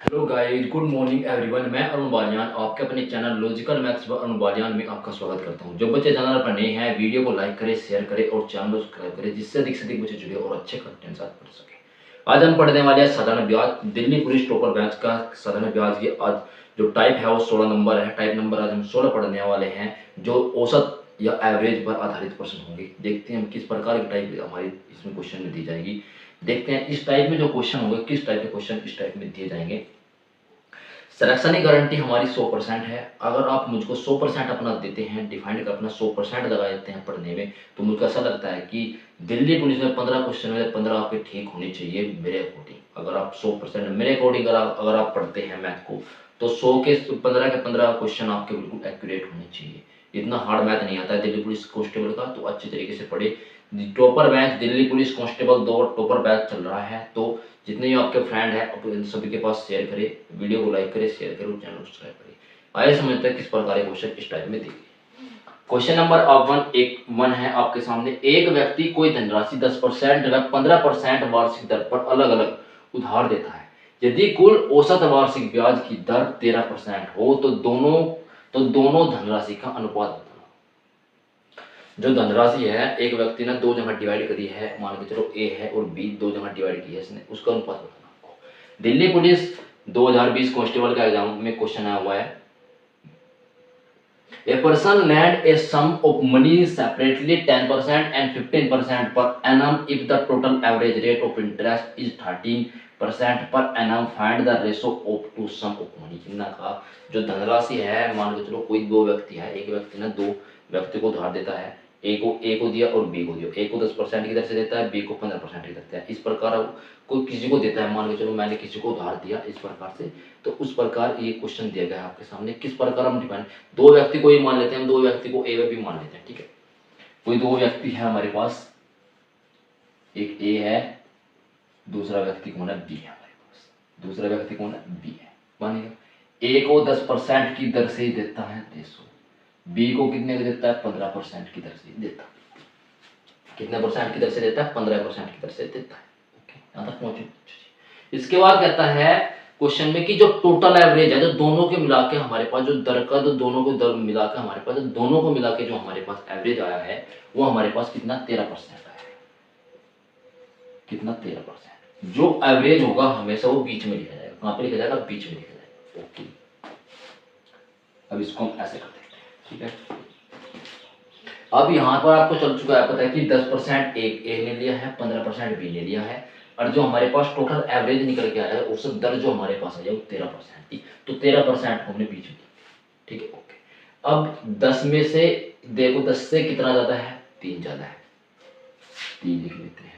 Hello guys, good morning everyone. मैं अरुण बालियान आपके अपने चैनल लॉजिकल मैथ्स व अरुण बालियान में आपका स्वागत करता हूं। जो बच्चे चैनल पर नए हैं, वीडियो को लाइक करें, शेयर करें और चैनल को सब्सक्राइब करें, जिससे अधिक से अधिक बच्चे जुड़े और अच्छे कंटेंट साथ पढ़ सके। आज हम पढ़ने वाले हैं साधारण ब्याज, दिल्ली पुलिस टॉपर बैच का साधारण ब्याज की आज जो टाइप है वो 16 नंबर है। टाइप नंबर आज हम 16 पढ़ने वाले हैं, जो औसत या एवरेज पर आधारित प्रश्न होंगे। देखते हैं हम किस प्रकार की टाइप हमारी इसमें क्वेश्चन में दी जाएगी। देखते हैं इस टाइप में जो क्वेश्चन होंगे, किस टाइप के क्वेश्चन इस टाइप में दिए जाएंगे। सिलेक्शन की गारंटी हमारी 100% है। अगर आप मुझको 100% अपना देते हैं, डिफाइंड का अपना 100% लगा देते हैं पढ़ने में, तो मुझको ऐसा लगता है कि दिल्ली पुलिस में 15 क्वेश्चन में 15 आपके ठीक होने चाहिए मेरे अकॉर्डिंग। अगर आप 100% मेरे अकॉर्डिंग अगर आप पढ़ते हैं मैथ को, तो 100 के 15 के 15 क्वेश्चन आपके बिल्कुल एक्यूरेट होने चाहिए। इतना हार्ड मैथ नहीं आता है दिल्ली पुलिस कांस्टेबल का, तो अच्छे तरीके से पढ़े। Topper batch Delhi police constable 2 topper batch चल रहा है, तो जितने भी आपके फ्रेंड हैं सभी के पास शेयर करें, वीडियो को लाइक करें, शेयर करें और चैनल को सब्सक्राइब करें। आइए समझते हैं किस प्रकार के क्वेश्चन इस टाइप में दिए। क्वेश्चन नंबर वन है आपके सामने। एक व्यक्ति कोई धनराशि 10% व 15% वार्षिक दर पर अलग अलग उधार देता है। यदि कुल औसत वार्षिक ब्याज की दर 13% हो तो दोनों धनराशि का अनुपात बताना। जो धनराशि है, एक व्यक्ति ने 2 जगह डिवाइड करी है, मान के चलो ए है और बी 2 जगह डिवाइड की है इसने, उसका अनुपात बताना आपको। दिल्ली पुलिस 2020 कांस्टेबल का एग्जाम में क्वेश्चन आया हुआ है। A person lend a sum of money separately 10% and 15% per annum if the total average rate of interest is 13% per annum. Find the ratio of two sum of money। इतना का जो धनराशि है, मान के चलो कोई 2 व्यक्ति है, एक व्यक्ति ने 2 व्यक्ति को उधार देता है, ए को दिया और बी को दिया। ए को 10% की दर से देता है, बी को 15% की दर से देता है। इस प्रकार कोई किसी को देता है, मान के चलो मैंने किसी को उधार दिया इस प्रकार से, तो उस प्रकार ये क्वेश्चन दिया गया है आपके सामने। किस प्रकार हम डिफाइन, 2 व्यक्ति को ही मान लेते हैं, हम 2 व्यक्ति को ए व बी मान लेते हैं, ठीक है। कोई 2 व्यक्ति है हमारे पास, एक ए है, दूसरा व्यक्ति कौन है, बी है हमारे पास। दूसरा व्यक्ति कौन है, बी है। मानिएगा ए को 10% की दर से ही देता है 300, बी को कितने का देता है, 15% की दर से देता है। कितने परसेंट की दर से देता है, 15% की दर से देता है। ओके, यहां तक पहुंचे। इसके बाद कहता है क्वेश्चन में कि जो टोटल एवरेज है, जो दोनों के मिला के हमारे पास जो दर का, जो दोनों को दर मिला के हमारे पास, जो दोनों को मिला के जो हमारे पास एवरेज आया है, वो हमारे पास कितना 13% आया है। कितना 13%। जो एवरेज होगा हमेशा वो बीच में लिखा जाएगा। कहां पे लिखा जाएगा, बीच में लिखा जाएगा। ओके, अब इसको हम ऐसे कर देते हैं, ठीक है। अब यहाँ पर आपको चल चुका है पता है कि 10% एक ए ने लिया है, 15% बी ने लिया है, और जो हमारे पास टोटल एवरेज निकल के आया है, औसत दर जो हमारे पास आई है वो 13% थी, तो 13% को हमने बीच में, ठीक है। ओके, अब 10 में से देखो, 10 से कितना ज्यादा है, 3 ज्यादा है, 3 लिख लेते हैं।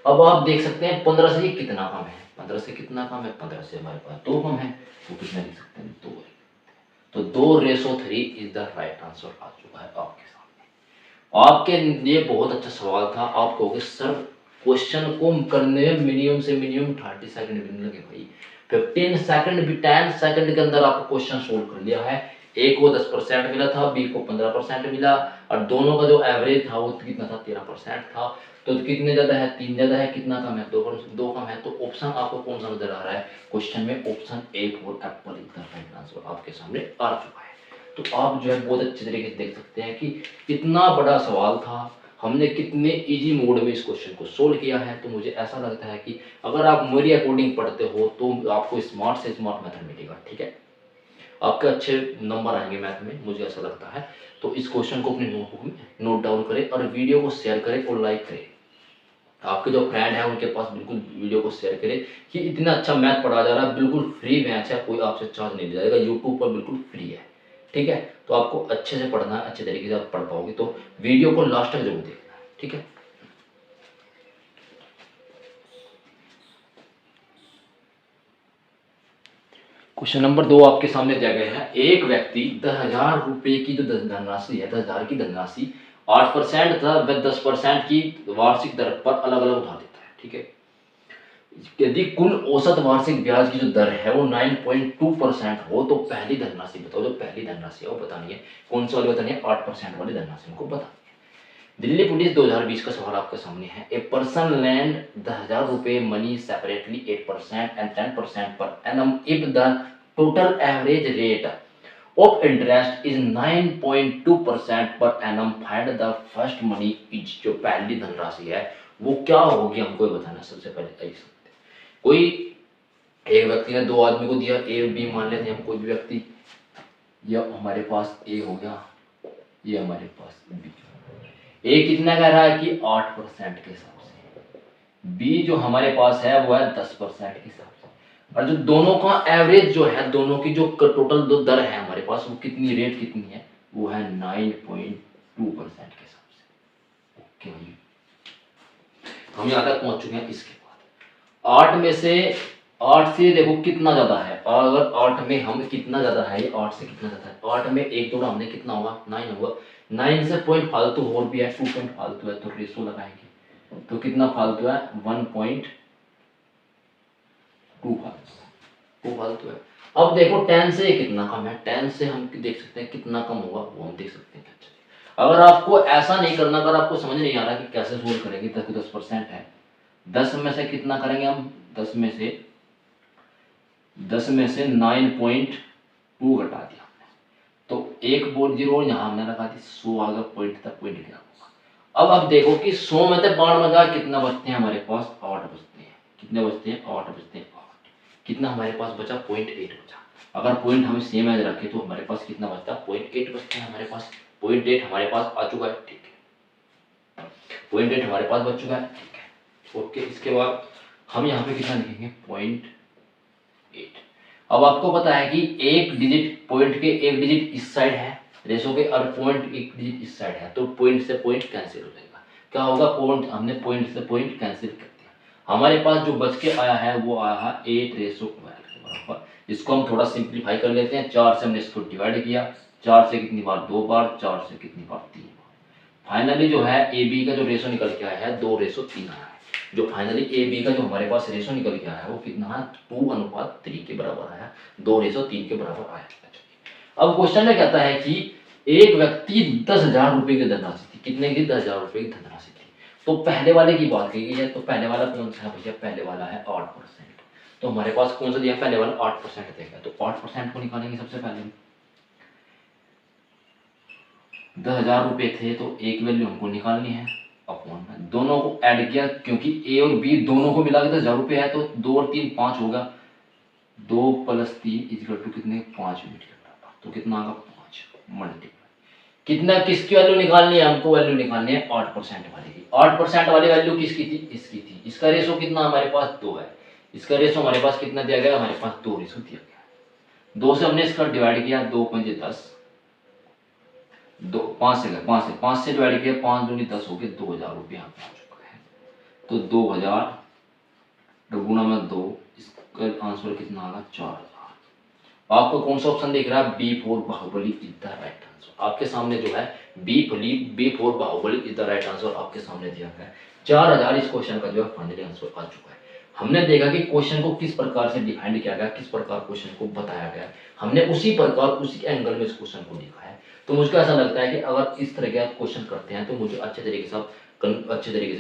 अब आप देख सकते हैं 15 से कितना कम है, 15 से कितना कम है, 15 से हमारे पास 2 कम है, तो कितना लिख सकते हैं, 2। तो 2:3 इज द राइट आंसर आ चुका है आपके सामने। आपके लिए बहुत अच्छा सवाल था। आप कहोगे सर क्वेश्चन को करने में मिनिमम से मिनिमम 30 सेकंड भी नहीं लगे भाई, 15 सेकंड भी, 10 सेकंड के अंदर आपको क्वेश्चन सोल्व कर लिया है। ए को 10% मिला था, बी को 15% मिला, और दोनों का जो एवरेज था वो कितना था, 13% था। तो कितने ज्यादा है, 3 ज्यादा है, कितना कम है, 2 कम है। तो ऑप्शन आपको कौन सा नजर आ रहा है क्वेश्चन में, option A for Apple is the right answer आपके सामने आ चुका है। तो आप जो है बहुत अच्छे तरीके से देख सकते हैं कि कितना बड़ा सवाल था, हमने कितने इजी मोड में इस क्वेश्चन को सोल्व किया है। तो मुझे ऐसा लगता है कि अगर आप मेरे अकॉर्डिंग पढ़ते हो तो आपको स्मार्ट से स्मार्ट मेथड मिलेगा, ठीक है। आपके अच्छे नंबर आएंगे मैथ में, मुझे ऐसा लगता है। तो इस क्वेश्चन को अपनी नोटबुक में नोट डाउन करें और वीडियो को शेयर करें और लाइक करें। आपके जो फ्रेंड है उनके पास बिल्कुल वीडियो को शेयर करें कि इतना अच्छा मैथ पढ़ा जा रहा है, बिल्कुल फ्री मैथ है, कोई आपसे चार्ज नहीं लिया जाएगा, यूट्यूब पर बिल्कुल फ्री है, ठीक है। तो आपको अच्छे से पढ़ना है, अच्छे तरीके से आप पढ़ पाओगे, तो वीडियो को लास्ट तक जरूर देखना है, ठीक है। क्वेश्चन नंबर 2 आपके सामने दिया गया है। एक व्यक्ति 10,000 रुपए की जो धनराशि है, 10,000 की धनराशि 8% तथा वह 10% की वार्षिक दर पर अलग अलग उधार देता है, ठीक है। यदि कुल औसत वार्षिक ब्याज की जो दर है वो 9.2% हो तो पहली धनराशि बताओ। जो पहली धनराशि है वो बतानी है, कौन सी वाली बतानी है, 8% वाली धनराशि हमको बतानी है। दिल्ली पुलिस 2020 का सवाल आपके सामने है। ए पर्सन लैंड 10,000 रुपए money separately 8% and 10% per annum if the total average rate of interest is 9.2% per annum, find the first money is. जो पहली धनराशि है वो क्या होगी हमको बताना। सबसे पहले कोई एक व्यक्ति ने दो आदमी को दिया, ए बी मान लेते हैं हम, कोई भी व्यक्ति, या हमारे पास ए हो गया, ये हमारे पास बी। ए कितना कह रहा है कि 8% के हिसाब से, बी जो हमारे पास है वो है 10% के हिसाब से, और जो दोनों का एवरेज जो है, दोनों की जो टोटल दो दर है हमारे पास, वो कितनी, रेट कितनी है, वो है 9.2% के हिसाब से। ओके भाई, हम यहाँ तक पहुंच चुके हैं। इसके बाद 8 से देखो कितना ज्यादा है, अगर 8 में हम कितना ज्यादा है, ये 8 से कितना ज्यादा है, 8 में एक जोड़ा हमने कितना होगा, 9 होगा, 9 से पॉइंट फालतू और भी है, 2 पॉइंट फालतू है, तो रेशो लगाएंगे तो कितना फालतू है, 1.2 फालतू है। अब देखो 10 से कितना कम है, 10 से हम देख सकते हैं कितना कम होगा, वो हम देख सकते हैं। अगर आपको ऐसा नहीं करना, अगर आपको समझ नहीं आ रहा कि कैसे सोल्व करेंगे, 10% है, 10 में से कितना करेंगे हम, 10 में से 9.2 घटा दिया हमने, तो एक बोर्ड जीरो यहाँ हमने लगा दी, 100 आ गया, पॉइंट तक पॉइंट क्या होगा। अब आप देखो कि 100 में से 92 कितना बचते हैं हमारे पास, 8 बचते हैं। कितने बचते हैं, 8 बचते हैं। 8 कितना हमारे पास बचा, 0.8 बचा। अगर पॉइंट हम सेम एज रखे तो हमारे पास कितना बचता, 0.8 बचते हैं हमारे पास। 0.8 हमारे पास आ चुका है, ठीक है, 0.8 हमारे पास बच चुका है, ठीक है, ओके। इसके बाद हम यहाँ पे कितना लिखेंगे, 0.8। अब आपको पता है कि एक डिजिट, पॉइंट के एक डिजिट इस साइड है रेशो के, और पॉइंट एक डिजिट इस साइड है, तो पॉइंट से पॉइंट कैंसिल हो जाएगा। क्या होगा, पॉइंट, हमने पॉइंट से पॉइंट कैंसिल कर दिया, हमारे पास जो बच के आया है वो आया है 8:12 के बराबर। इसको हम थोड़ा सिंप्लीफाई कर लेते हैं, 4 से हमने इसको डिवाइड किया, 4 से कितनी बार, 2 बार, 4 से कितनी बार, 3 बार। फाइनली जो है ए बी का जो रेशो निकल के आया है 2:3 आया है। जो फाइनली ए बी का जो हमारे पास रेशो निकल के आया है वो कितना है, 2:3 के बराबर आया, 2:3 के बराबर आया। अब क्वेश्चन में कहता है कि एक व्यक्ति 10,000 रुपए की धनराशि थी, कितने की, 10,000 रुपए की धनराशि थी। तो पहले वाले की बात की गई है, तो पहले वाला कौन सा है भैया, पहले वाला है 8%। तो हमारे पास कौन सा दिया, पहले वाला 8% देगा, तो 8% को निकालेंगे सबसे पहले। 10,000 रुपए थे तो एक वैल्यू हमको निकालनी है, अपॉन में दोनों को ऐड किया, क्योंकि ए और बी दोनों को मिला के 10,000 रुपए है, तो 2 और 3 5 होगा, 2 + 3 इक्वल टू कितने, 5 यूनिट के बराबर। तो कितना आएगा, 5 मल्टीप्लाई, कितना, किसकी वैल्यू निकालनी है हमको, वैल्यू निकालनी है 8% वाली की। 8% वाली वैल्यू किसकी थी, इसकी थी। इसका रेशो कितना हमारे पास 2 है, इसका रेशो हमारे पास कितना दिया गया, हमारे पास 2 रेशो दिया गया। 2 से हमने इसका डिवाइड किया, 2 × 10, 5 से डिवाइड किया, 5 दूनी 10 हो गए, 2,000 रुपये यहाँ पे आ चुका है। तो 2,000 गुणा में 2, इसका आंसर कितना आएगा, 4,000। आपको कौन सा ऑप्शन दिख रहा है, B4 Baahubali is the right answer. आपके सामने जो है B4 Baahubali is the right answer आपके सामने दिया गया है। 4,000 इस क्वेश्चन का जो है फाइनली आंसर आ चुका है। हमने देखा कि क्वेश्चन को किस प्रकार से डिफाइंड किया गया, किस प्रकार क्वेश्चन को बताया गया, हमने उसी प्रकार उसी एंगल में इस क्वेश्चन को लिखा है। तो मुझको ऐसा लगता है कि अगर इस तरह के आप क्वेश्चन करते हैं तो मुझे अच्छे तरीके से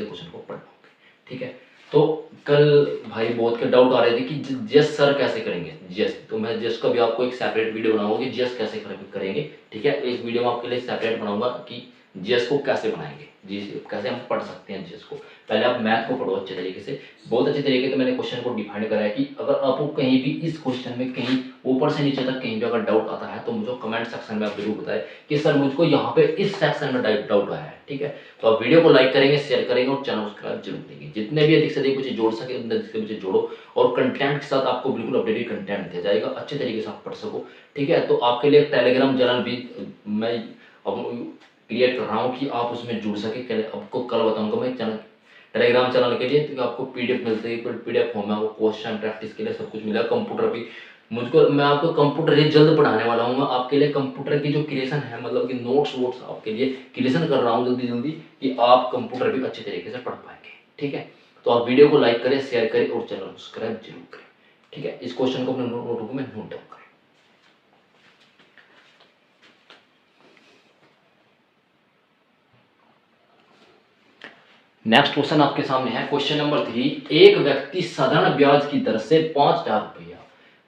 क्वेश्चन को पढ़ पाओगे, ठीक है। तो कल भाई बहुत के डाउट आ रहे थे कि जस सर कैसे करेंगे, जस, तो मैं जस का भी आपको एक सेपरेट वीडियो बनाऊंगा कि जस कैसे करेंगे, ठीक है। एक वीडियो में आपके लिए सेपरेट बनाऊंगा कि जीएस को कैसे बनाएंगे, जी कैसे हम पढ़ सकते हैं जीएस को। पहले आप मैथ को पढ़ो अच्छे तरीके से, बहुत अच्छे तरीके से मैंने क्वेश्चन को डिफाइन करा है कि अगर आपको कहीं भी इस क्वेश्चन में कहीं ऊपर से नीचे तक कहीं भी अगर डाउट आता है तो मुझे कमेंट सेक्शन में आप जरूर बताएं कि सर मुझको यहाँ पे इस सेक्शन में डाउट आया है, ठीक है। तो आप वीडियो को लाइक करेंगे, शेयर करेंगे और चैनल सब्सक्राइब जरूर करेंगे। जितने भी अधिक से अधिक मुझे जोड़ सके उतने अधिक से मुझे जोड़ो, और कंटेंट के साथ आपको बिल्कुल अपडेटेड कंटेंट दिया जाएगा, अच्छे तरीके से आप पढ़ सको, ठीक है। तो आपके लिए टेलीग्राम चैनल भी मैं क्रिएट कर रहा हूँ कि आप उसमें जुड़ सके। आपको कल बताऊंगा मैं चैनल, टेलीग्राम चैनल के लिए, तो आपको पीडीएफ मिलते है, पीडीएफ फॉर्म में आपको क्वेश्चन प्रैक्टिस के लिए सब कुछ मिलेगा। कंप्यूटर भी मैं आपको कंप्यूटर ही जल्द पढ़ाने वाला हूँ। मैं आपके लिए कंप्यूटर की जो क्रिएशन है, मतलब कि नोट्स वोट्स आपके लिए क्रिएशन कर रहा हूँ जल्दी जल्दी, कि आप कंप्यूटर भी अच्छे तरीके से पढ़ पाएंगे, ठीक है। तो आप वीडियो को लाइक करें, शेयर करें और चैनल को सब्सक्राइब जरूर करें, ठीक है। इस क्वेश्चन को अपने नोटबुक में नोट डाउन करें। नेक्स्ट क्वेश्चन आपके सामने है क्वेश्चन नंबर 3। एक व्यक्ति साधारण ब्याज की दर से 5,000 रुपया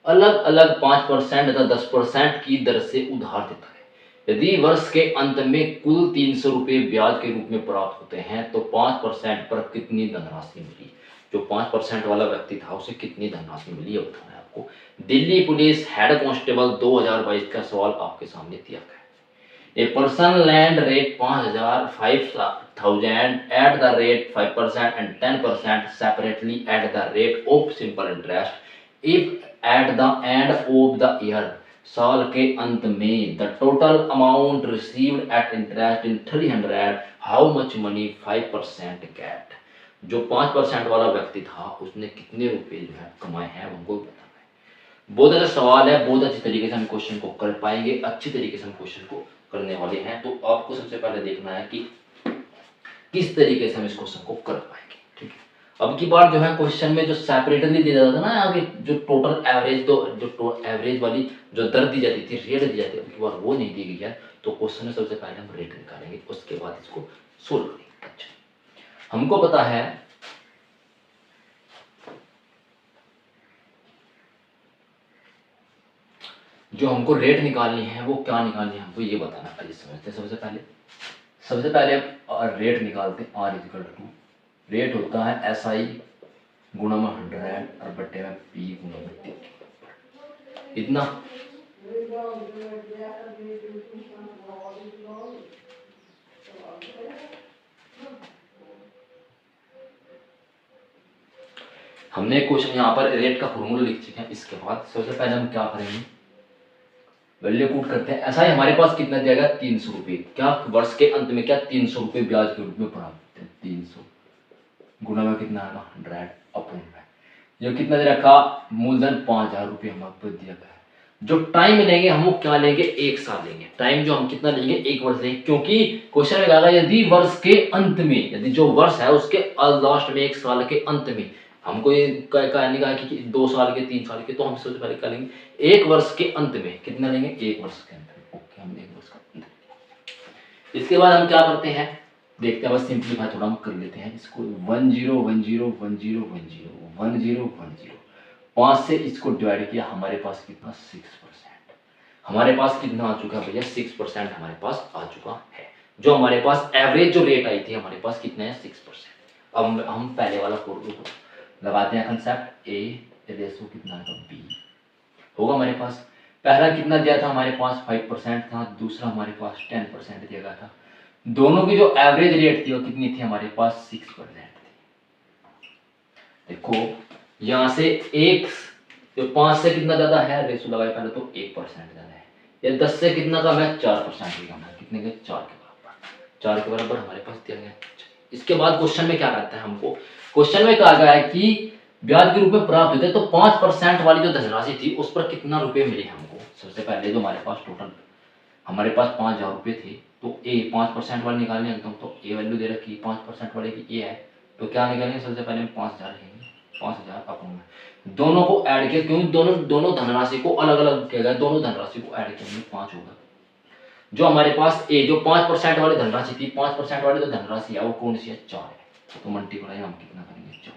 अलग अलग 5% तथा 10% की दर से उधार देता है। यदि वर्ष के अंत में कुल 300 रुपये ब्याज के रूप में प्राप्त होते हैं तो 5% पर कितनी धनराशि मिली। जो 5% वाला व्यक्ति था उसे कितनी धनराशि मिली ये बताना है आपको। दिल्ली पुलिस हेड कांस्टेबल 2022 का सवाल आपके सामने दिया गया है। A person lend rate 5,000, 5,000 at the rate 5% and 10% separately at the rate of simple interest. If at the end of the year, साल के अंत में the total amount received at interest in 300, how much money 5% get? जो 5% वाला व्यक्ति था उसने कितने रुपए जो है कमाए हैं उनको बताना है। बहुत अच्छा सवाल है, बहुत अच्छी तरीके से हम क्वेश्चन को कर पाएंगे, अच्छी तरीके से हम क्वेश्चन को करने वाले हैं। तो आपको सबसे पहले देखना है कि किस तरीके से हम इस क्वेश्चन को कर पाएंगे। ठीक है, अब की बार जो है क्वेश्चन में जो सेपरेटली दिया जाता था ना आगे जो टोटल एवरेज जो एवरेज वाली जो दर दी जाती थी, रेट दी जाती थी, अब की बार वो नहीं दी गई है। तो क्वेश्चन में सबसे पहले हम रेट निकालेंगे, उसके बाद इसको सोल्व करेंगे। अच्छा, हमको पता है जो हमको रेट निकालनी है वो क्या निकालनी है हमको ये बताना है। समझते हैं सबसे पहले हम रेट निकालते हैं। आर इजिकल टू रेट होता है एस आई गुणा में 100 और बट्टे में पी गुणा में टी, इतना। हमने क्वेश्चन यहाँ पर रेट का फॉर्मूला लिख चुके हैं। इसके बाद सबसे पहले हम क्या करेंगे, वैल्यू पुट करते हैं। ऐसा ही हमारे पास कितना दिया गया 300 रुपये, क्या वर्ष के अंत में क्या 300 रुपये ब्याज के रूप में प्राप्त होते हैं। 300 गुना में कितना आएगा 100 अपॉन में जो कितना दे रखा मूलधन 5,000 रुपये हमारे दिया गया है। जो टाइम लेंगे हम वो क्या लेंगे 1 साल लेंगे। टाइम जो हम कितना लेंगे 1 वर्ष लेंगे, क्योंकि क्वेश्चन में कहा यदि वर्ष के अंत में, यदि जो वर्ष है उसके लास्ट में 1 साल के अंत में हमको ये नहीं कहा कि 2 साल के 3 साल के, तो हम सबसे पहले क्या लेंगे 1 वर्ष के अंत में कितना लेंगे 1 वर्ष के अंत में। ओके, हम 1 वर्ष के अंत। इसके बाद हम क्या करते हैं देखते हैं, बस सिंपलीफाई थोड़ा हम कर लेते हैं इसको। 10 10 10 10 10 10 10 5 से इसको डिवाइड किया, हमारे पास कितना 6%। हमारे पास कितना आ चुका है भैया 6% हमारे पास आ चुका है। जो हमारे पास एवरेज जो रेट आई थी हमारे पास कितना है 6%। अब हम पहले वाला फॉर्मूला लगाते हैं, कंसेप्ट ए रेशो कितना है बी होगा। हमारे पास पहला कितना दिया था हमारे पास 5% था, दूसरा हमारे पास 10% दिया गया था। दोनों की जो एवरेज रेट थी वो कितनी थी हमारे पास 6% थी। देखो यहां से एक जो 5 से कितना ज्यादा है रेशो लगाए पहले तो 1% ज्यादा है, या 10 से कितना कम है 4% कम है। कितने के 4 के बराबर, 4 के बराबर हमारे पास दिया गया। इसके बाद क्वेश्चन में क्या कहता है हमको, क्वेश्चन में कहा गया है कि ब्याज के रूप में प्राप्त होते तो 5% वाली जो धनराशि थी उस पर कितना रुपए मिले हमको। सबसे पहले जो हमारे पास टोटल हमारे पास 5,000 रुपये थे, तो ए 5% वाले निकालने एकदम, तो ए वैल्यू दे रखी 5% वाले की ए है, तो क्या निकालेंगे सबसे पहले हम 5,000 लेंगे। 5,000 अपॉन में दोनों को ऐड किया, क्योंकि दोनों धनराशि को अलग अलग किया गया, दोनों धनराशि को ऐड किया 5 होगा। जो हमारे पास ए जो 5% वाली धनराशि थी, 5% वाली जो धनराशि है वो कौन सी है 4 है, तो मल्टीप्लाई हम कितना करेंगे 4।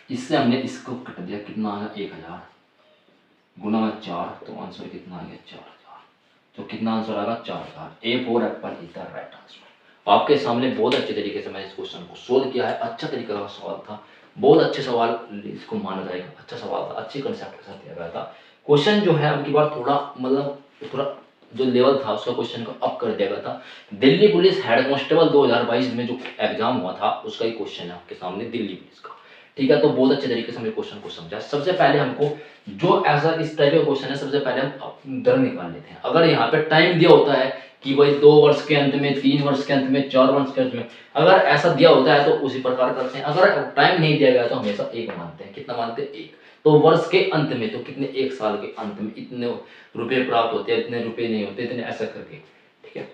इससे हमने इसको कट दिया, कितना आ गया 1,000 गुना में 4, तो आंसर कितना आ गया 4,000। तो कितना आंसर आएगा 4,000। A for Apple is the right answer. आपके सामने बहुत अच्छे तरीके से मैंने इस क्वेश्चन को सोल्व किया है। अच्छा तरीके का सवाल था, बहुत अच्छे सवाल इसको माना जाएगा, अच्छा सवाल था, अच्छे कंसेप्ट के साथ दिया गया था। क्वेश्चन जो है अब की बार थोड़ा मतलब थोड़ा जो लेवल था उसका क्वेश्चन को अप कर दिया गया था। दिल्ली पुलिस हेड कांस्टेबल 2022 में जो एग्जाम हुआ था उसका ही क्वेश्चन है आपके सामने दिल्ली पुलिस का। ठीक है, तो बहुत अच्छे तरीके से हमने क्वेश्चन को समझा। सबसे पहले हमको जो ऐसा इस टाइप का क्वेश्चन है सबसे पहले हम दर निकाल लेते हैं। अगर यहाँ पे टाइम दिया होता है कि भाई 2 वर्ष के अंत में, 3 वर्ष के अंत में, 4 वर्ष के अंत में, अगर ऐसा दिया होता है तो उसी प्रकार करते हैं। अगर टाइम नहीं दिया गया तो हमेशा 1 मानते हैं। कितना मानते हैं 1। तो वर्ष के अंत में तो कितने 1 साल के अंत में इतने रुपए प्राप्त होते हैं, इतने रुपए नहीं होते, इतने ऐसा करके। ठीक है,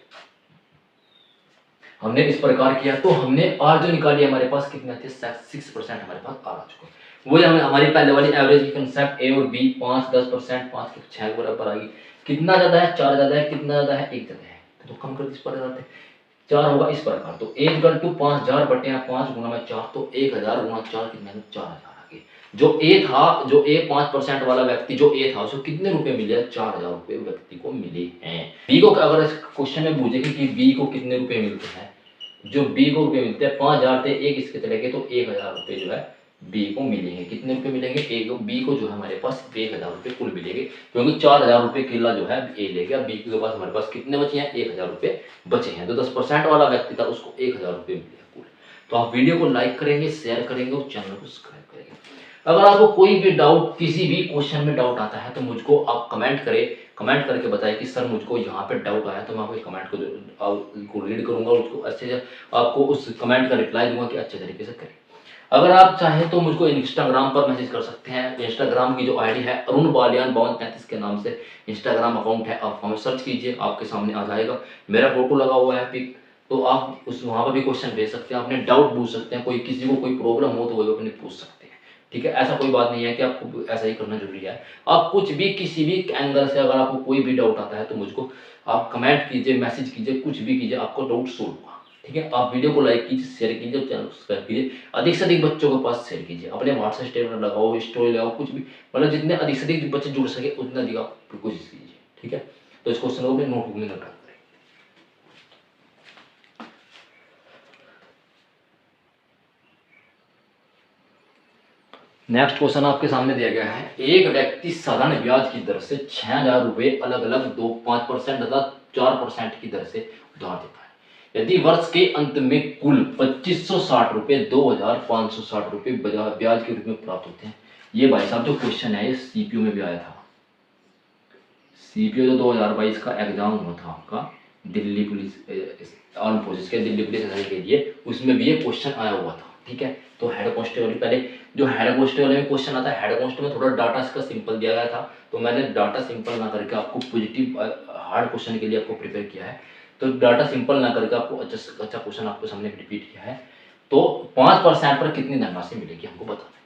हमने इस प्रकार किया तो हमने आर जो निकाली हमारे पास कितने थे 6% हमारे पास आर आ चुका है। वही हमें हमारी पहले वाली एवरेज की कंसेप्ट ए और बी 5 10% 5 के 6 बराबर आ गई। कितना ज्यादा है 4 ज्यादा है, कितना ज्यादा है 1 ज्यादा है, तो कम कर इस पर जाते 4 होगा इस प्रकार। तो ए इक्वल टू 5000 बटे 5 गुना में 4, तो 1000 गुना 4 कितने में 4000 आ गए। जो ए था, जो ए 5% वाला व्यक्ति जो ए था, उसको कितने रुपए मिले? 4000 रुपए व्यक्ति को मिले हैं। बी को अगर इस क्वेश्चन में पूछे कि बी को कितने रुपए मिलते हैं, जो बी को रुपए मिलते हैं 5000 थे, एक इसके चले गए, तो 1000 रुपए जो है बी को मिलेंगे। कितने रुपए मिलेंगे? ए को, बी को जो है हमारे पास 1000 रुपए कुल मिलेंगे, क्योंकि 4000 रुपए किला जो है ए ले गया। बी के पास हमारे पास कितने बचे हैं? 1000 रुपए बचे हैं। तो 10% वाला व्यक्ति था, उसको 1000 रुपए मिले कुल। तो आप वीडियो को लाइक करेंगे, शेयर करेंगे और चैनल को सब्सक्राइब करेंगे। अगर आपको कोई भी डाउट, किसी भी क्वेश्चन में डाउट आता है, तो मुझको आप कमेंट करें, कमेंट करके बताएं कि सर मुझको यहाँ पे डाउट आया। तो मैं आपको कमेंट को रीड करूंगा, उसको अच्छे से आपको उस कमेंट का रिप्लाई दूंगा कि अच्छे तरीके से करें। अगर आप चाहें तो मुझको इंस्टाग्राम पर मैसेज कर सकते हैं। इंस्टाग्राम की जो आईडी है अरुण बालियान 5233 के नाम से इंस्टाग्राम अकाउंट है, आप हमें सर्च कीजिए, आपके सामने आ जाएगा। मेरा फोटो लगा हुआ है पिक, तो आप उस वहाँ पर भी क्वेश्चन भेज सकते हैं, अपने डाउट पूछ सकते हैं। कोई किसी को कोई प्रॉब्लम हो तो वो अपने पूछ सकते हैं। ठीक है, ऐसा कोई बात नहीं है कि आपको ऐसा ही करना जरूरी है। आप कुछ भी, किसी भी एंगल से अगर आपको कोई भी डाउट आता है तो मुझको आप कमेंट कीजिए, मैसेज कीजिए, कुछ भी कीजिए, आपको डाउट सोल्व होगा। ठीक है, आप वीडियो को लाइक कीजिए, शेयर कीजिए, चैनल को सब्सक्राइब कीजिए, अधिक से अधिक बच्चों के पास शेयर कीजिए। अपने व्हाट्सएप स्टेटस लगाओ, स्टोरी लगाओ, कुछ भी, मतलब जितने अधिक से अधिक बच्चे जुड़ सके उतना अधिक आप कोशिश कीजिए। ठीक है, तो इस क्वेश्चन को अपने नोटबुक में नोट करें। नेक्स्ट क्वेश्चन आपके सामने दिया गया है। एक व्यक्ति साधारण ब्याज की दर से 6000 रुपए अलग अलग 5% तथा 4% की दर से उधार देता है। यदि वर्ष के अंत में कुल 2560 रुपए 2560 रुपए ब्याज के रूप में प्राप्त होते हैं। ये भाई साहब जो क्वेश्चन है, ये सीपीयू में भी आया था। सीपीयू जो 2022 का एग्जाम हुआ था आपका दिल्ली पुलिस आर्म फोर्सेस के, दिल्ली पुलिस एसआई के लिए, उसमें भी ये क्वेश्चन आया हुआ था। ठीक है, तो हेड कांस्टेबल, पहले जो हेड कांस्टेबल में क्वेश्चन आता है, हेड कांस्टेबल में थोड़ा डाटा इसका सिंपल दिया गया था, तो मैंने डाटा सिंपल ना करके आपको पॉजिटिव हार्ड क्वेश्चन के लिए आपको प्रिपेयर किया है। तो डाटा सिंपल ना करके आपको अच्छा क्वेश्चन आपके सामने रिपीट किया है। तो 5% पर कितनी धनराशि मिलेगी हमको बताना है।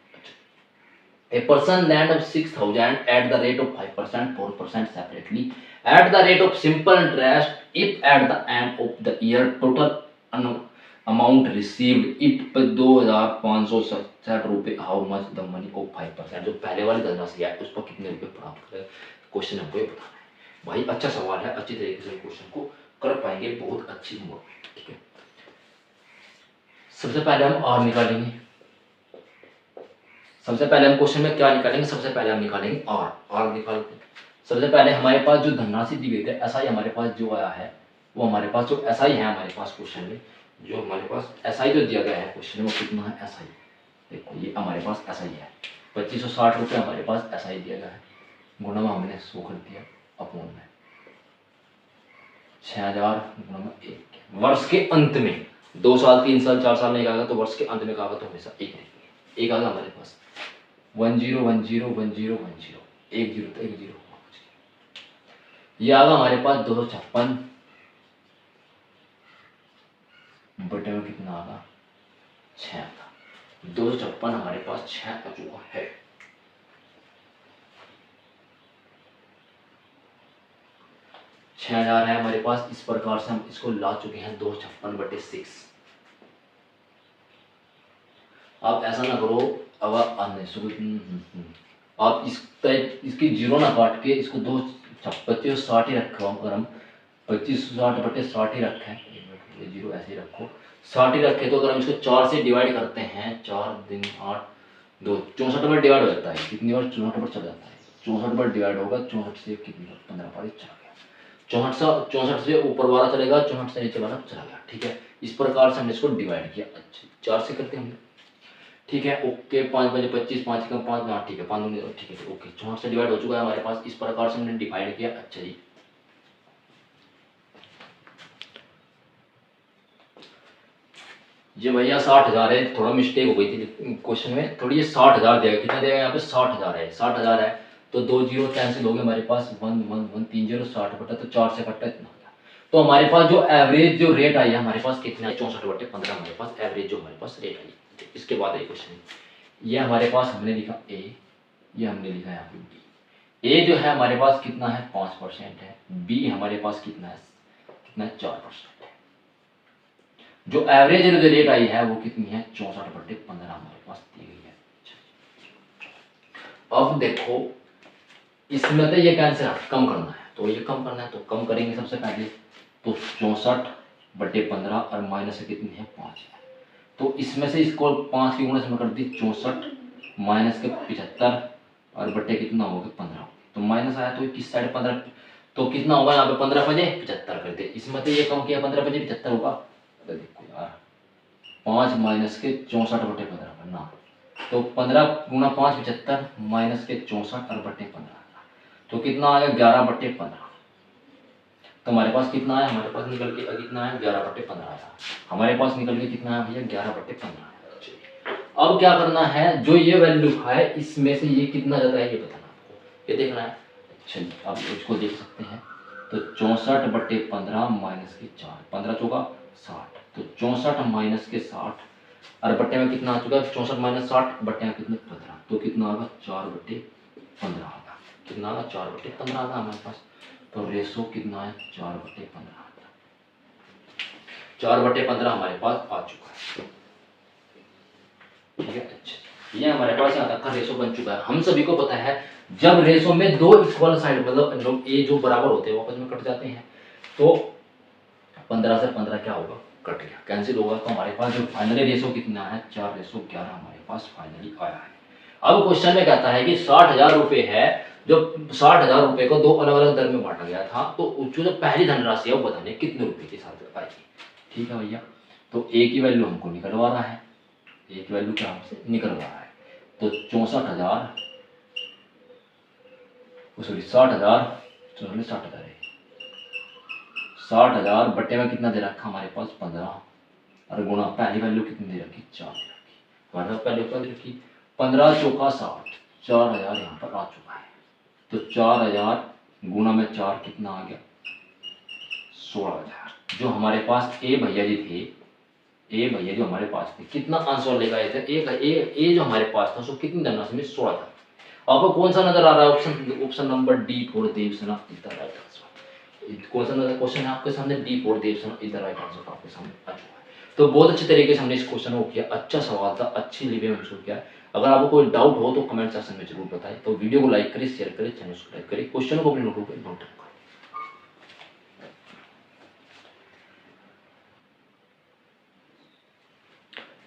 A person lend of 6,000 at the rate of 5%, 4% separately, at the rate of simple interest, if at the end of the year total amount received if 2560 रुपए, how much the money of 5%, जो पहले वाली धनराशि है उस पर कितने रुपए प्राप्त करें, क्वेश्चन हमको ये बताना है। भाई अच्छा सवाल है, अच्छी तरीके से क्वेश्चन को कर पाएंगे, बहुत अच्छी होमवर्क। ठीक है, सबसे पहले हम आर निकालेंगे। सबसे पहले हम क्वेश्चन में क्या निकालेंगे? सबसे पहले हम निकालेंगे आर। आर निकालते हैं। सबसे पहले हमारे पास जो धनराशि दी गई है, एसआई हमारे पास जो आया है, वो हमारे पास जो एसआई है हमारे पास क्वेश्चन में, जो हमारे पास एसआई जो दिया गया है क्वेश्चन में, वो कितना है एसआई? देखो ये हमारे पास एसआई है 2560 रुपये हमारे पास एसआई दिया गया है, गुणा में हमने 100 कर दिया, अपॉन में 6000 गुणा में 1। वर्ष के अंत में 2 साल 3 साल 4 साल नहीं आएगा, तो वर्ष के अंत में कहा तो हमेशा 1 रहेंगे। एक आएगा हमारे पास 10 10 10 10 1 0 तो 1 0। ये आगा हमारे पास 256 बटे में कितना आगा 6 था। 256 हमारे पास 6 आ चुका है। छह हजार है हमारे पास। इस प्रकार से हम इसको ला चुके हैं 256 बटे 6। आप ऐसा ना करो, अब आप इसकी जीरो ना काट के इसको 2560 ही रखो। अगर हम 2560 बटे 60 ही रखें, ये जीरो ऐसे ही रखो, 60 ही रखे, तो अगर हम इसको 4 से डिवाइड करते हैं, 4 दिन 8 2 64 बार डिवाइड हो जाता है। कितनी बार? 64 बार चला जाता है। 64 बार डिवाइड होगा, 64 से कितनी बार? 15 बार चला गया। 64 से ऊपर वाला चलेगा, 64 से नीचे वाला चला गया। ठीक है, इस प्रकार से हमने इसको डिवाइड किया। अच्छा 4 से करते हैं। ठीक है, ओके। 5 बजे 25, 5 कम 5 में 8, ठीक है 5 ठीक है, ओके। 64 से डिवाइड हो चुका है हमारे पास। इस प्रकार से हमने डिवाइड किया। अच्छा जी, ये भैया 60,000 है, थोड़ा मिस्टेक हो गई थी क्वेश्चन में, थोड़ी ये 60,000 दिया। कितना दिया यहाँ पे? 60,000 है। 60,000 है तो 2 0 कैंसिल हो गए हमारे पास, 1 1 1 3 0 60 बटा, तो 4 से कटा इतना। तो हमारे पास जो एवरेज जो रेट आई है हमारे पास कितना है? 64 बटे 15 हमारे पास एवरेज जो हमारे पास रेट आई। इसके बाद एक क्वेश्चन, ये हमारे पास हमने लिखा ए, ये हमने लिखा है यहाँ पे बी। ए जो है हमारे पास कितना है? 5% है। बी हमारे पास कितना है? कितना है? 4% है। जो एवरेज रेट आई है वो कितनी है 64/15 हमारे पास दी गई है। अब देखो इसमें तो ये कैंसिल कम करना है, तो ये कम करना है तो कम करेंगे सबसे पहले। तो 64/15 और माइनस कितनी है 5 है। तो इसमें से इसको 5 की गुणा में कर दी 64 माइनस के 75 और बट्टे कितना हो गया 15। तो माइनस आया तो किस साइड 15, तो कितना होगा यहाँ पे 15 बजे 75 कर दे। इसमें तो ये कम किया 15 बजे 75 होगा। तो देखो यार 5 माइनस के 64/15 करना, तो 15 गुणा 5 75 माइनस के 64 और बट्टे 15, तो कितना आया 11/15। तो हमारे पास कितना है, हमारे पास निकल के कितना है 11/15 आया। हमारे पास निकल के कितना है भैया 11/15। अब क्या करना है, जो ये वैल्यू है इसमें से ये कितना ज़्यादा है ये बताना आपको, ये देखना है। चलिए अब इसको देख सकते हैं। तो 64/15 माइनस के 4, 15 चौका 60, तो 64 माइनस के 60 और बट्टे में कितना आ चुका है 64 माइनस 60 बट्टे में कितने 15, तो कितना आगा 4/15 आगा। कितना आगा 4/15 आगा हमारे पास। तो रेशो कितना है 4/15, 4/15 हमारे पास आ चुका है। ठीक है, अच्छा ये हमारे पास यहाँ तक का रेशो बन चुका है। हम सभी को पता है जब रेशो में दो इक्वल साइड मतलब ये जो बराबर होते हैं वो आपस में कट जाते हैं, तो 15 से 15 क्या होगा कट गया, कैंसिल होगा। तो हमारे पास जो फाइनली रेशो कितना है 4/11 हमारे पास फाइनली आया है। अब क्वेश्चन में कहता है कि 60,000 रुपये है, जो 60,000 रुपये को दो अलग अलग दर में बांटा गया था, तो जो पहली धनराशि है वो बताने कितने रुपए के साथ आएगी। ठीक है भैया, तो ए की वैल्यू हमको निकलवा रहा है, एक वैल्यू क्या हमसे निकल रहा है। तो 64,000 सॉरी 60,000 60,000 है, 60,000 बट्टे में कितना दे रखा हमारे पास 15 और गुणा पहली वैल्यू कितनी दे रखी 4 दे रखी। हमारे पास पहले क्या दे रखी 15 चौका 60, 4,000 यहाँ पर आ चुका है। तो 4,000 गुणा में 4 कितना आ गया 16,000। जो हमारे पास ए भैया जी थे, ए भैया जो हमारे पास थे कितना आंसर लेकर आए थे, ए जो हमारे पास था उसको कितनी धनराशि में 16 था। आपको कौन सा नजर आ रहा है option, option number D for Devasena इधर राइट आंसर। कौन सा नजर क्वेश्चन है आपके सामने, डी फॉर देवसेना इधर राइट आंसर आपके सामने आ चुका है। तो बहुत अच्छे तरीके से हमने इस क्वेश्चन को किया, अच्छा सवाल था, अच्छी लिवे में आंसर किया। अगर आपको कोई डाउट हो तो कमेंट सेक्शन में जरूर बताएं। तो वीडियो को लाइक करें, शेयर करें, चैनल सब्सक्राइब करें, क्वेश्चन को अपने नोटबुक पर नोट करें।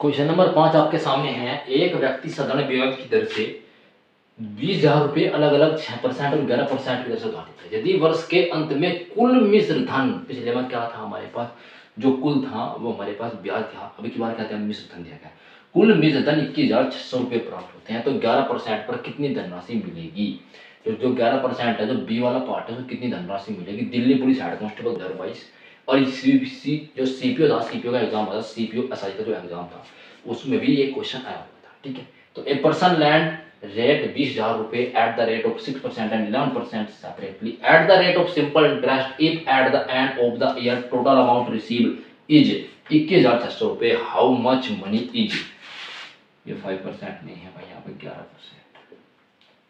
क्वेश्चन नंबर 5 आपके सामने है। एक व्यक्ति साधारण ब्याज की दर से 20,000 रुपये अलग अलग 6% और 11% की दर से उधार देता है। यदि वर्ष के अंत में कुल मिश्र धन, पिछले बार क्या था हमारे पास जो कुल था वो हमारे पास ब्याज था, अभी की बार क्या था मिश्र धन दिया गया, कुल मिश्र धन 21,600 रुपये प्राप्त होते हैं, तो 11% पर कितनी धनराशि मिलेगी। जो 11% है, जो बी वाला पार्ट है उसमें कितनी धनराशि मिलेगी। दिल्ली पुलिस हेड कांस्टेबल 2022 और जो सीपीओ था, सीपीओ का एग्जाम था, सीपीओ एसआई का जो एग्जाम था उसमें भी ये क्वेश्चन आया हुआ था। ठीक है, तो ए पर्सन लैंड रेट 20,000 रुपये at the rate of 6% and 11% separately at the rate of simple interest if at the end of the year total amount received is 21,600 रुपये, हाउ मच मनी इज। ये 5% नहीं है भाई, यहाँ पे 11%,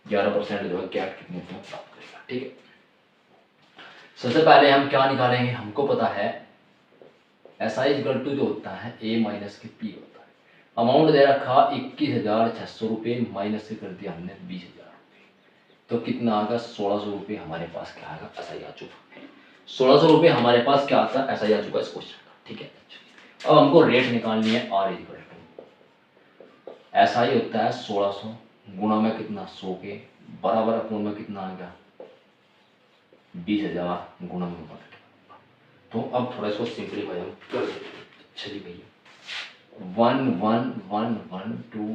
11% जो है क्या कितने में प्राप्त करेगा। ठीक है, सबसे पहले हम क्या निकालेंगे, हमको पता है एस आई इक्वल टू जो होता है ए माइनस के पी होता है। अमाउंट दे रखा 21,600 रुपये, माइनस से कर दिया हमने 20,000 रुपये, तो कितना आ गया 1,600 रुपये हमारे पास क्या आएगा एस आई आ चुका है। 1,600 रुपये हमारे पास क्या आता है एस आई आ चुका है इस क्वेश्चन का। ठीक है, अब हमको रेट निकालनी है R equal to S I होता है 1,600 गुणा में कितना 100 के बराबर अपूर्ण में कितना आ गया 20,000 गुणा में 1। तो अब थोड़ा इसको सिंपलीफाई हम कर देते हैं। चलिए भैया 1 1 1 1 2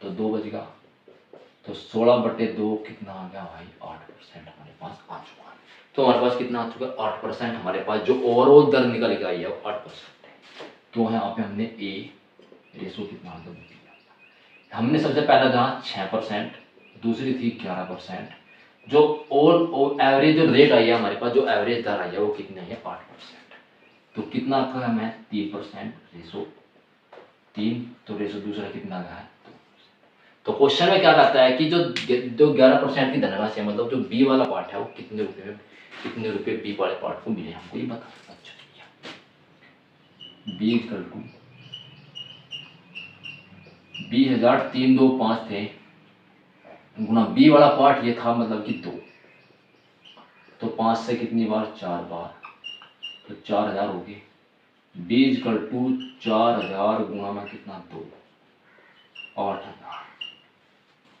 तो 2 बजेगा, तो 16/2 कितना आ गया भाई 8% हमारे पास आ चुका है। तो हमारे पास कितना आ चुका है 8% हमारे पास जो ओवरऑल दर निकल के आई है वो 8% है। तो यहाँ पे हमने ए रेशो कितना आ गया, हमने सबसे पहला जहाँ 6%, दूसरी थी 11%, जो ऑल एवरेज जो रेट आई है हमारे पास जो एवरेज दर आई है वो कितनी है 8%। तो कितना आपका है मैं 3% रेशो 3, तो रेशो दूसरा कितना गया है 2%। तो क्वेश्चन में क्या कहता है कि जो 11% की धनराशि है मतलब जो बी वाला पार्ट है वो कितने रुपए बी वाले पार्ट को मिले, हमको ये बता। अच्छा बी इक्वल टू 20,325 थे गुना बी वाला पार्ट ये था मतलब कि 2, तो 5 से कितनी बार, 4 बार, तो 4,000 हो गए। बी इक्वल टू 4,000 गुना में कितना, 2, 8,000।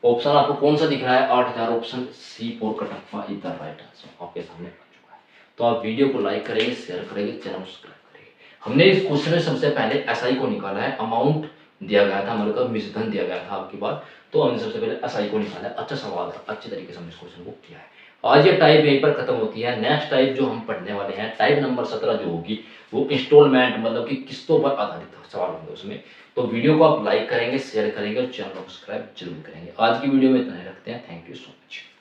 ऑप्शन आपको कौन सा दिख रहा है, 8,000। Option C for Kattappa is the right answer आपके सामने आ चुका है। तो आप वीडियो को लाइक करेंगे, शेयर करेंगे, चैनल सब्सक्राइब करेंगे। हमने इस क्वेश्चन में सबसे पहले एसआई को निकाला है, अमाउंट दिया गया था हमारे को, मिश्रधन दिया गया था आपके पास, तो हमने सबसे पहले एसआई को निकाला है। अच्छा सवाल था, अच्छे तरीके से हमने इस क्वेश्चन को किया है। आज ये टाइप यहीं पर खत्म होती है। नेक्स्ट टाइप जो हम पढ़ने वाले हैं, टाइप नंबर 17 जो होगी, वो इंस्टॉलमेंट मतलब कि किस्तों पर आधारित सवाल होंगे उसमें। तो वीडियो को आप लाइक करेंगे, शेयर करेंगे और चैनल को सब्सक्राइब जरूर करेंगे। आज की वीडियो में इतना ही रखते हैं। Thank you so much.